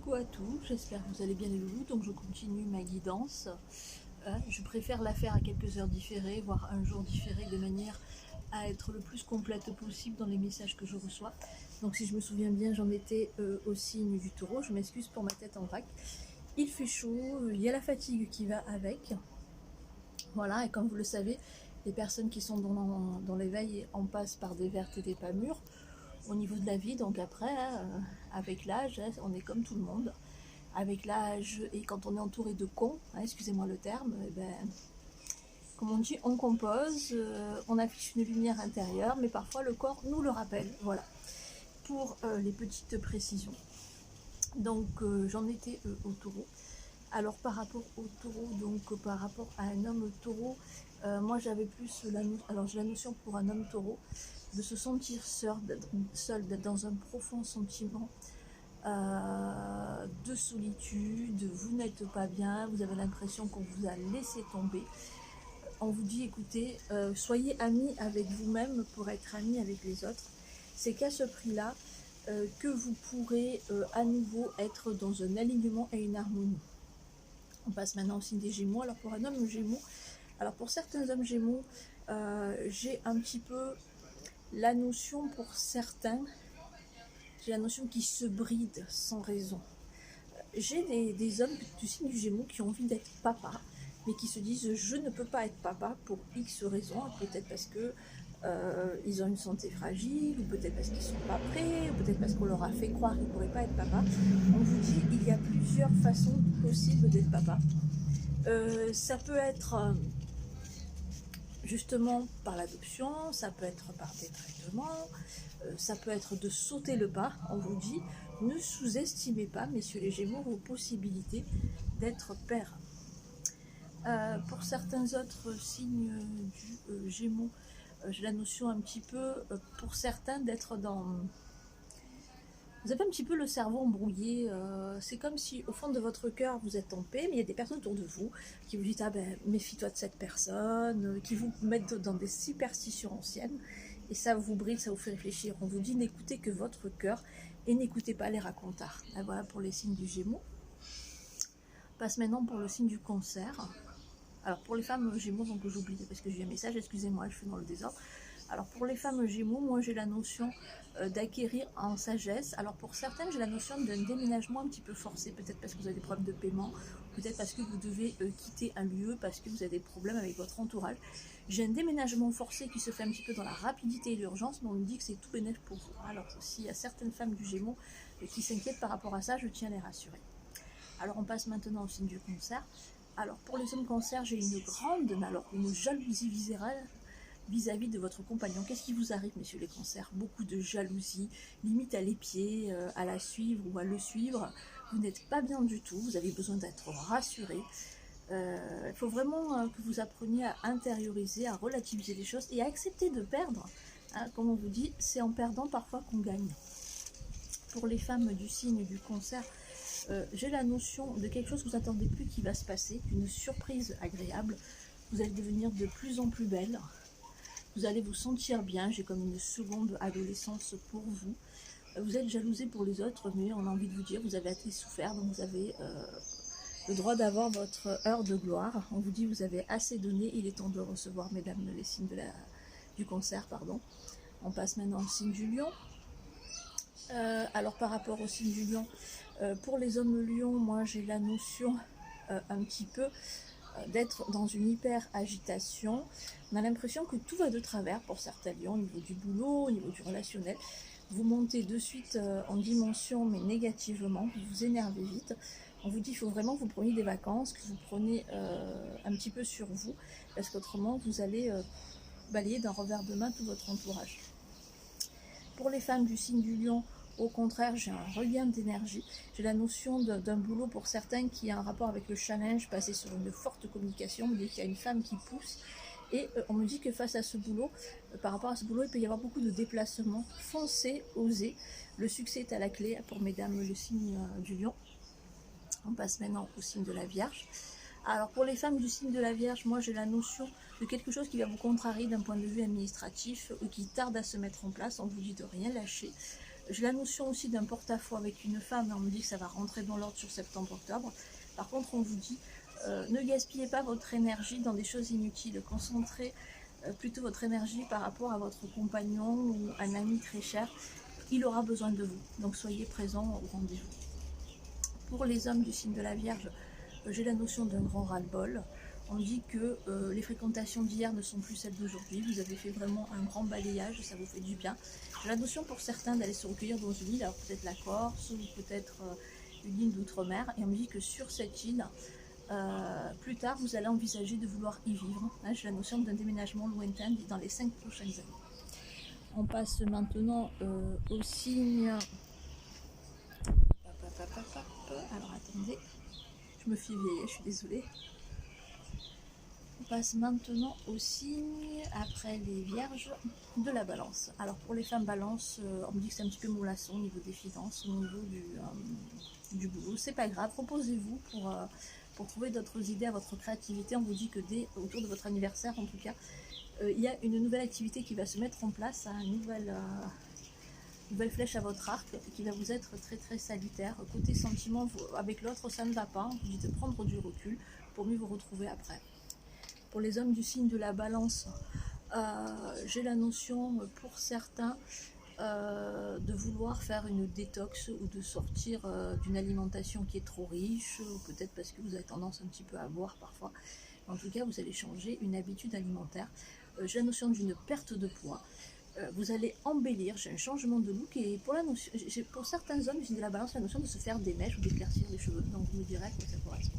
Coucou à tous, j'espère que vous allez bien les loulous. Donc je continue ma guidance. Je préfère la faire à quelques heures différées, voire un jour différé, de manière à être le plus complète possible dans les messages que je reçois. Donc si je me souviens bien, j'en étais au signe du taureau. Je m'excuse pour ma tête en vrac. Il fait chaud, il y a la fatigue qui va avec. Voilà, et comme vous le savez, les personnes qui sont dans l'éveil en passent par des vertes et des pas mûres au niveau de la vie. Donc après, avec l'âge, on est comme tout le monde. Avec l'âge et quand on est entouré de cons, excusez-moi le terme, comme on dit, on compose, on affiche une lumière intérieure, mais parfois le corps nous le rappelle. Voilà, pour les petites précisions. Donc j'en étais au taureau. Alors par rapport au taureau, donc par rapport à un homme taureau, moi j'avais plus j'ai la notion pour un homme taureau de se sentir seul, d'être dans un profond sentiment de solitude, vous n'êtes pas bien, vous avez l'impression qu'on vous a laissé tomber. On vous dit écoutez, soyez amis avec vous-même pour être amis avec les autres. C'est qu'à ce prix-là que vous pourrez à nouveau être dans un alignement et une harmonie. On passe maintenant au signe des Gémeaux. Alors pour un homme Gémeaux, alors pour certains hommes Gémeaux, j'ai un petit peu la notion pour certains, j'ai la notion qui se bride sans raison. J'ai des hommes du signe du Gémeaux qui ont envie d'être papa, mais qui se disent je ne peux pas être papa pour X raisons, peut-être parce que ils ont une santé fragile, ou peut-être parce qu'ils ne sont pas prêts, ou peut-être parce qu'on leur a fait croire qu'ils ne pourraient pas être papa. On vous dit il y a plusieurs façons possibles d'être papa. Ça peut être justement par l'adoption, ça peut être par des traitements, ça peut être de sauter le pas. On vous dit, ne sous-estimez pas, messieurs les Gémeaux, vos possibilités d'être père. Pour certains autres signes du Gémeaux, j'ai la notion un petit peu, pour certains, d'être dans... Vous avez un petit peu le cerveau embrouillé, c'est comme si au fond de votre cœur vous êtes en paix, mais il y a des personnes autour de vous qui vous disent ah ben méfie-toi de cette personne, qui vous mettent dans des superstitions anciennes, et ça vous bride, ça vous fait réfléchir. On vous dit n'écoutez que votre cœur et n'écoutez pas les racontards. Et voilà pour les signes du Gémeaux. On passe maintenant pour le signe du Cancer. Alors pour les femmes Gémeaux, donc j'oublie parce que j'ai un message, excusez-moi, je fais dans le désordre. Alors pour les femmes Gémeaux, moi j'ai la notion d'acquérir en sagesse. Alors pour certaines, j'ai la notion d'un déménagement un petit peu forcé, peut-être parce que vous avez des problèmes de paiement, peut-être parce que vous devez quitter un lieu, parce que vous avez des problèmes avec votre entourage. J'ai un déménagement forcé qui se fait un petit peu dans la rapidité et l'urgence, mais on me dit que c'est tout bénef pour vous. Alors s'il y a certaines femmes du Gémeaux qui s'inquiètent par rapport à ça, je tiens à les rassurer. Alors on passe maintenant au signe du Cancer. Alors pour les hommes Cancer, j'ai une jalousie viscérale vis-à-vis de votre compagnon. Qu'est-ce qui vous arrive, messieurs les Cancers? Beaucoup de jalousie, limite à l'épied, à la suivre ou à le suivre. Vous n'êtes pas bien du tout, vous avez besoin d'être rassuré. Il faut vraiment que vous appreniez à intérioriser, à relativiser les choses et à accepter de perdre. Comme on vous dit, c'est en perdant parfois qu'on gagne. Pour les femmes du signe du Cancer, j'ai la notion de quelque chose que vous n'attendez plus qui va se passer, une surprise agréable. Vous allez devenir de plus en plus belle. Vous allez vous sentir bien, j'ai comme une seconde adolescence pour vous. Vous êtes jalousé pour les autres, mais on a envie de vous dire, vous avez assez souffert, donc vous avez le droit d'avoir votre heure de gloire. On vous dit, vous avez assez donné, il est temps de recevoir, mesdames, les signes du Cancer, pardon. On passe maintenant au signe du Lion. Alors par rapport au signe du Lion, pour les hommes Lion, moi j'ai la notion un petit peu d'être dans une hyper agitation. On a l'impression que tout va de travers pour certains lions, au niveau du boulot, au niveau du relationnel. Vous montez de suite en dimension, mais négativement, vous vous énervez vite. On vous dit qu'il faut vraiment que vous preniez des vacances, que vous preniez un petit peu sur vous, parce qu'autrement vous allez balayer d'un revers de main tout votre entourage. Pour les femmes du signe du Lion, au contraire, j'ai un regain d'énergie. J'ai la notion d'un boulot pour certains qui a un rapport avec le challenge, basé sur une forte communication. On me dit qu'il y a une femme qui pousse. Et on me dit que face à ce boulot, par rapport à ce boulot, il peut y avoir beaucoup de déplacements. Foncez, osez. Le succès est à la clé pour mesdames le signe du Lion. On passe maintenant au signe de la Vierge. Alors pour les femmes du signe de la Vierge, moi j'ai la notion de quelque chose qui va vous contrarier d'un point de vue administratif ou qui tarde à se mettre en place. On vous dit de rien lâcher. J'ai la notion aussi d'un porte-à-faux avec une femme, on me dit que ça va rentrer dans l'ordre sur septembre-octobre. Par contre, on vous dit, ne gaspillez pas votre énergie dans des choses inutiles, concentrez plutôt votre énergie par rapport à votre compagnon ou un ami très cher. Il aura besoin de vous, donc soyez présents au rendez-vous. Pour les hommes du signe de la Vierge, j'ai la notion d'un grand ras-le-bol. On dit que les fréquentations d'hier ne sont plus celles d'aujourd'hui. Vous avez fait vraiment un grand balayage, ça vous fait du bien. J'ai la notion pour certains d'aller se recueillir dans une île, alors peut-être la Corse ou peut-être une île d'outre-mer. Et on me dit que sur cette île, plus tard, vous allez envisager de vouloir y vivre. J'ai la notion d'un déménagement lointain dans les 5 prochaines années. On passe maintenant au signe... Alors attendez, je me fais vieillir, je suis désolée. On passe maintenant au signe, après les vierges, de la balance. Alors pour les femmes balance, on me dit que c'est un petit peu mollasson au niveau des finances, au niveau du boulot. C'est pas grave, proposez-vous pour trouver d'autres idées à votre créativité. On vous dit que dès autour de votre anniversaire, en tout cas, il y a une nouvelle activité qui va se mettre en place, une nouvelle flèche à votre arc qui va vous être très très salutaire. Côté sentiment, avec l'autre ça ne va pas, on vous dit de prendre du recul pour mieux vous retrouver après. Pour les hommes du signe de la balance, j'ai la notion pour certains de vouloir faire une détox ou de sortir d'une alimentation qui est trop riche, ou peut-être parce que vous avez tendance un petit peu à boire parfois. En tout cas, vous allez changer une habitude alimentaire. J'ai la notion d'une perte de poids. Vous allez embellir, j'ai un changement de look, et pour certains hommes, j'ai de la balance, la notion de se faire des mèches ou d'éclaircir les cheveux, donc vous me direz à quoi ça correspond.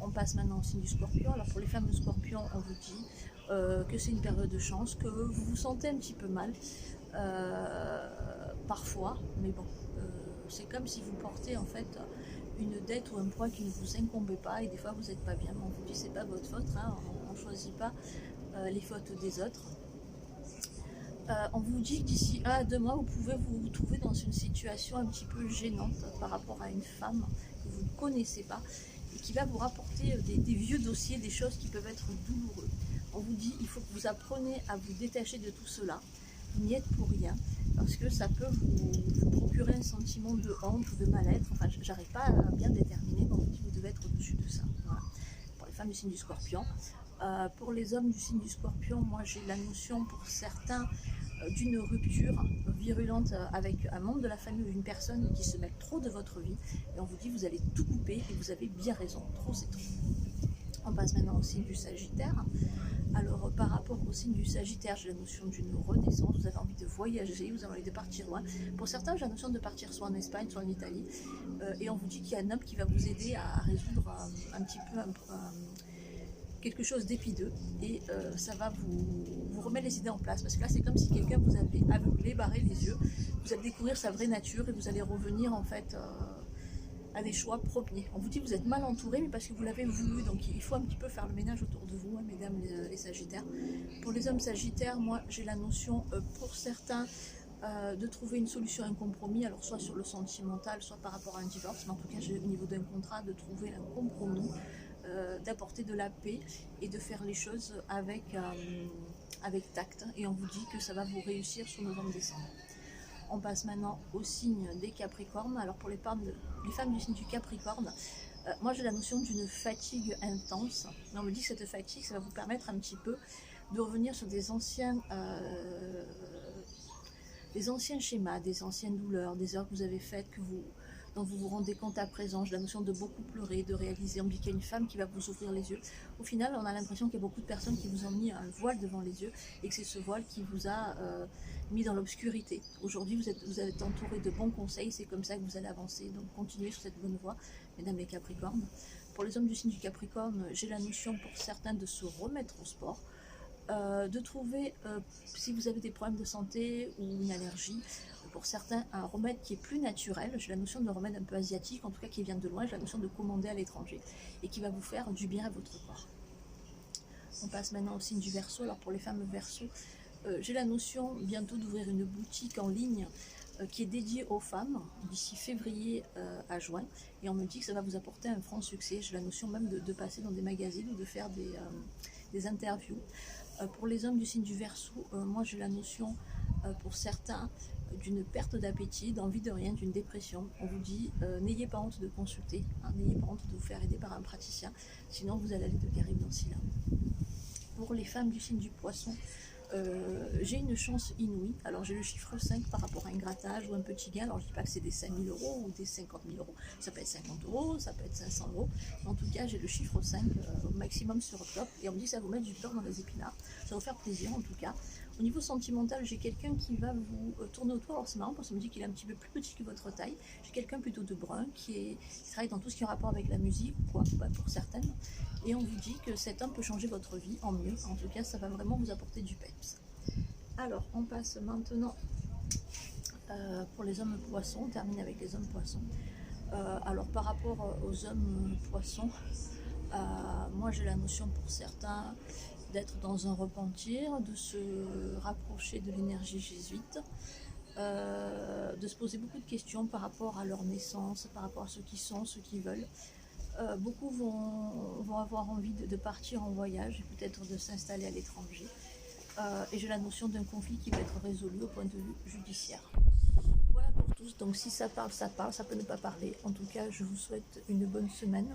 On passe maintenant au signe du Scorpion. Alors pour les femmes de Scorpion, on vous dit que c'est une période de chance, que vous vous sentez un petit peu mal, parfois, mais bon, c'est comme si vous portez en fait une dette ou un poids qui ne vous incombait pas, et des fois vous n'êtes pas bien, mais on vous dit c'est pas votre faute, hein, on ne choisit pas les fautes des autres. On vous dit que d'ici 1 à 2 mois, vous pouvez vous trouver dans une situation un petit peu gênante par rapport à une femme que vous ne connaissez pas et qui va vous rapporter des vieux dossiers, des choses qui peuvent être douloureuses. On vous dit il faut que vous appreniez à vous détacher de tout cela. Vous n'y êtes pour rien, parce que ça peut vous procurer un sentiment de honte ou de mal-être. Enfin, j'arrive pas à bien déterminer, mais on vous dit que vous devez être au-dessus de ça. Voilà. Pour les femmes du signe du Scorpion. Pour les hommes du signe du Scorpion, moi j'ai la notion pour certains d'une rupture virulente avec un membre de la famille ou une personne qui se mêle trop de votre vie, et on vous dit vous allez tout couper, et vous avez bien raison, trop c'est trop. On passe maintenant au signe du Sagittaire. Alors par rapport au signe du Sagittaire, j'ai la notion d'une renaissance, vous avez envie de voyager, vous avez envie de partir loin. Pour certains, j'ai la notion de partir soit en Espagne, soit en Italie, et on vous dit qu'il y a un homme qui va vous aider à résoudre un petit peu quelque chose d'épideux, et ça va vous remettre les idées en place, parce que là c'est comme si quelqu'un vous avait aveuglé, barré les yeux, vous allez découvrir sa vraie nature et vous allez revenir en fait à des choix premiers. On vous dit que vous êtes mal entouré, mais parce que vous l'avez voulu, donc il faut un petit peu faire le ménage autour de vous, hein, mesdames les Sagittaires. Pour les hommes Sagittaires, moi j'ai la notion pour certains de trouver une solution, un compromis, alors soit sur le sentimental, soit par rapport à un divorce, mais en tout cas au niveau d'un contrat, de trouver un compromis, d'apporter de la paix et de faire les choses avec tact, et on vous dit que ça va vous réussir sur novembre-décembre. On passe maintenant au signe des Capricornes. Alors pour les femmes du signe du Capricorne, moi j'ai la notion d'une fatigue intense, mais on me dit que cette fatigue, ça va vous permettre un petit peu de revenir sur des anciens schémas, des anciennes douleurs, des heures que vous avez faites, dont vous vous rendez compte à présent. J'ai la notion de beaucoup pleurer, de réaliser. On me dit qu'il y a une femme qui va vous ouvrir les yeux. Au final, on a l'impression qu'il y a beaucoup de personnes qui vous ont mis un voile devant les yeux, et que c'est ce voile qui vous a mis dans l'obscurité. Aujourd'hui, vous êtes entouré de bons conseils, c'est comme ça que vous allez avancer. Donc continuez sur cette bonne voie, mesdames les Capricornes. Pour les hommes du signe du Capricorne, j'ai la notion pour certains de se remettre au sport, de trouver, si vous avez des problèmes de santé ou une allergie, pour certains un remède qui est plus naturel. J'ai la notion de remède un peu asiatique, en tout cas qui vient de loin. J'ai la notion de commander à l'étranger et qui va vous faire du bien à votre corps. On passe maintenant au signe du Verseau. Alors pour les femmes Verseau, j'ai la notion bientôt d'ouvrir une boutique en ligne qui est dédiée aux femmes d'ici février à juin, et on me dit que ça va vous apporter un franc succès. J'ai la notion même de passer dans des magazines ou de faire des interviews. Pour les hommes du signe du Verseau, moi j'ai la notion pour certains, d'une perte d'appétit, d'envie de rien, d'une dépression. On vous dit, n'ayez pas honte de consulter, hein, n'ayez pas honte de vous faire aider par un praticien, sinon vous allez aller de guérir dans cela. Pour les femmes du signe du poisson, j'ai une chance inouïe. Alors j'ai le chiffre 5 par rapport à un grattage ou un petit gain. Alors je ne dis pas que c'est des 5 000 euros ou des 50 000 euros. Ça peut être 50 euros, ça peut être 500 euros. En tout cas, j'ai le chiffre 5 au maximum sur top. Et on me dit que ça va vous mettre du beurre dans les épinards. Ça va vous faire plaisir en tout cas. Au niveau sentimental, j'ai quelqu'un qui va vous tourner autour. Alors c'est marrant parce qu'on me dit qu'il est un petit peu plus petit que votre taille. J'ai quelqu'un plutôt de brun qui travaille dans tout ce qui est en rapport avec la musique, quoi, bah, pour certaines. Et on vous dit que cet homme peut changer votre vie en mieux. En tout cas, ça va vraiment vous apporter du peps. Alors, on passe maintenant pour les hommes poissons. On termine avec les hommes poissons. Alors, par rapport aux hommes poissons, moi j'ai la notion pour certains d'être dans un repentir, de se rapprocher de l'énergie jésuite, de se poser beaucoup de questions par rapport à leur naissance, par rapport à ce qu'ils sont, ce qu'ils veulent. Beaucoup vont avoir envie de partir en voyage et peut-être de s'installer à l'étranger. Et j'ai la notion d'un conflit qui va être résolu au point de vue judiciaire. Voilà pour tous, donc si ça parle, ça peut ne pas parler. En tout cas, je vous souhaite une bonne semaine.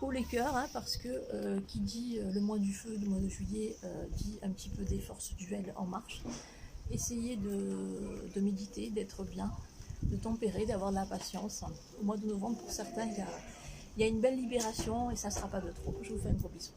Haut les cœurs, hein, parce que qui dit le mois du feu, le mois de juillet, dit un petit peu des forces duelles en marche. Essayez de méditer, d'être bien, de tempérer, d'avoir de la patience. Au mois de novembre, pour certains, il y a une belle libération et ça ne sera pas de trop. Je vous fais un gros bisou.